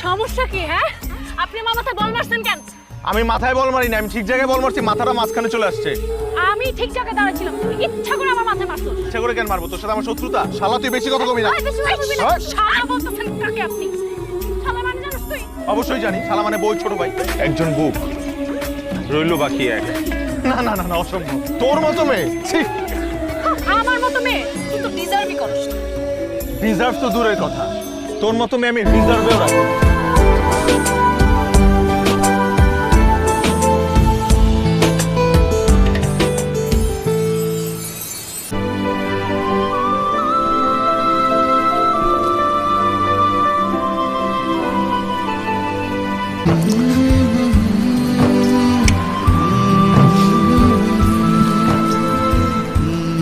সমস্যা কি? হ্যাঁ, আপনি আমার মাথায় বল মারছেন কেন? আমি মাথায় বল মারি না, আমি ঠিক জায়গায় বল মারছি, মাথাটা মাঝখানে চলে আসছে। আমি ঠিক জায়গায় দাঁড়াচ্ছিলাম, তুই ইচ্ছা করে আমার মাথায় মারছিস। ইচ্ছা করে কেন মারবো? তোর সাথে আমার শত্রুতা? শালা তুই বেশি কথা কবি না। বেশি কথা বলবি না। শালা বলতেছেন কাকে আপনি? শালা মানে জানিস তুই? অবশ্যই জানি, শালা মানে বই ছোট ভাই। একজন বুক রইলো বাকি এক। না না না না, অসম্ভব। তোর মতো মেয়ে, ছি। আমার মতো মেয়ে তুই তো ডিজার্ভই করস। ডিজার্ভ তো দূরের কথা, তোর মতো মেয়ে আমি ডিজার্ভেও রাখি।